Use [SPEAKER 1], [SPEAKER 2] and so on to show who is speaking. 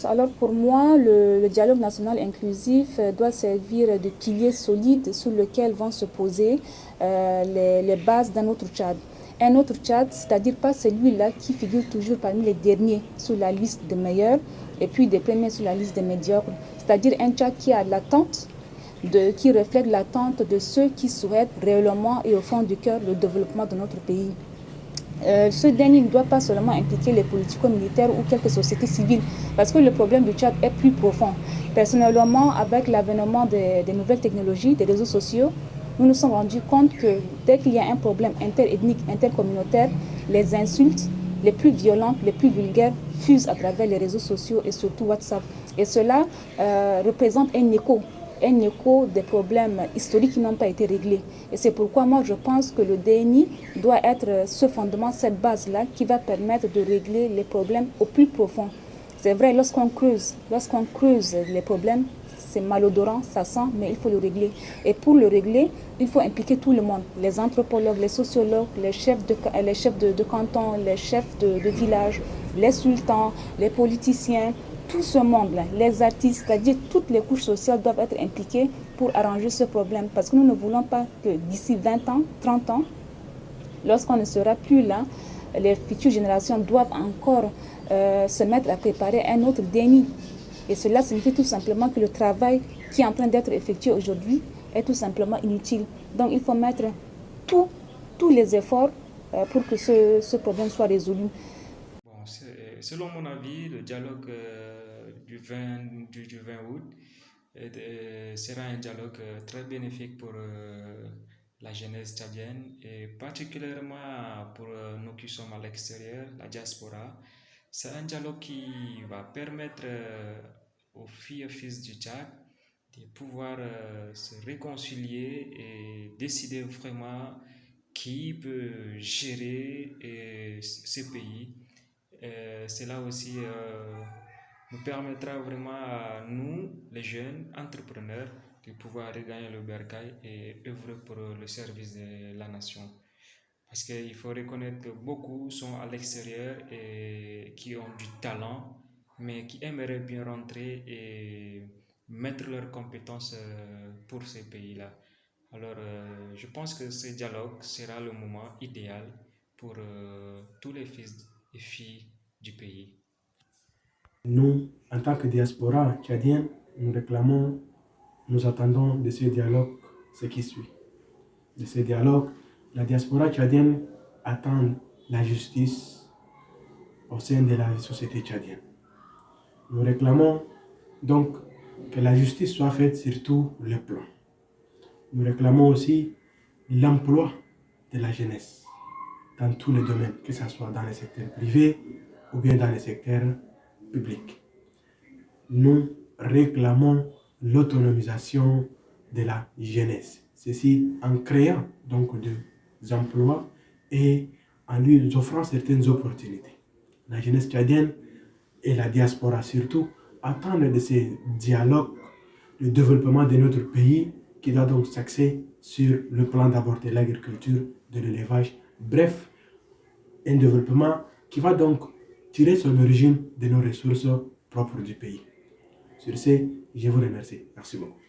[SPEAKER 1] Alors pour moi, le dialogue national inclusif doit servir de pilier solide sur lequel vont se poser les bases d'un autre Tchad. Un autre Tchad, c'est-à-dire pas celui-là qui figure toujours parmi les derniers sur la liste des meilleurs et puis des premiers sur la liste des médiocres. C'est-à-dire un Tchad qui a l'attente, qui reflète l'attente de ceux qui souhaitent réellement et au fond du cœur le développement de notre pays. Ce dernier ne doit pas seulement impliquer les politico-militaires ou quelques sociétés civiles, parce que le problème du Tchad est plus profond. Personnellement, avec l'avènement des nouvelles technologies, des réseaux sociaux, nous nous sommes rendus compte que dès qu'il y a un problème interethnique, intercommunautaire, les insultes les plus violentes, les plus vulgaires fusent à travers les réseaux sociaux et surtout WhatsApp. Et cela représente un écho des problèmes historiques qui n'ont pas été réglés. Et c'est pourquoi moi je pense que le DNI doit être ce fondement, cette base-là qui va permettre de régler les problèmes au plus profond. C'est vrai, lorsqu'on creuse les problèmes, c'est malodorant, ça sent, mais il faut le régler. Et pour le régler, il faut impliquer tout le monde, les anthropologues, les sociologues, les chefs de canton, les chefs de village, les sultans, les politiciens, tout ce monde-là, les artistes, c'est-à-dire toutes les couches sociales doivent être impliquées pour arranger ce problème. Parce que nous ne voulons pas que d'ici 20 ans, 30 ans, lorsqu'on ne sera plus là, les futures générations doivent encore se mettre à préparer un autre déni. Et cela signifie tout simplement que le travail qui est en train d'être effectué aujourd'hui est tout simplement inutile. Donc il faut mettre tous les efforts pour que ce problème soit résolu.
[SPEAKER 2] Bon, selon mon avis, le dialogue du 20 août sera un dialogue très bénéfique pour la jeunesse tchadienne et particulièrement pour nous qui sommes à l'extérieur, la diaspora. C'est un dialogue qui va permettre aux filles et fils du Tchad de pouvoir se réconcilier et décider vraiment qui peut gérer ce pays. Cela aussi nous permettra vraiment à nous, les jeunes entrepreneurs, de pouvoir regagner le bercail et œuvrer pour le service de la nation. Parce qu'il faut reconnaître que beaucoup sont à l'extérieur et qui ont du talent, mais qui aimeraient bien rentrer et mettre leurs compétences pour ces pays-là. Alors, je pense que ce dialogue sera le moment idéal pour tous les fils et filles du pays.
[SPEAKER 3] Nous, en tant que diaspora tchadienne, nous réclamons, nous attendons de ce dialogue ce qui suit. De ce dialogue, la diaspora tchadienne attend la justice au sein de la société tchadienne. Nous réclamons donc que la justice soit faite sur tous les plans. Nous réclamons aussi l'emploi de la jeunesse dans tous les domaines, que ce soit dans le secteur privé ou bien dans le secteur public. Nous réclamons l'autonomisation de la jeunesse. Ceci en créant donc des emplois et en lui offrant certaines opportunités. La jeunesse tchadienne et la diaspora surtout attendent de ces dialogues le développement de notre pays qui doit donc s'axer sur le plan d'abord de l'agriculture, de l'élevage, bref, un développement qui va donc tirer son origine de nos ressources propres du pays. Sur ce, je vous remercie. Merci beaucoup.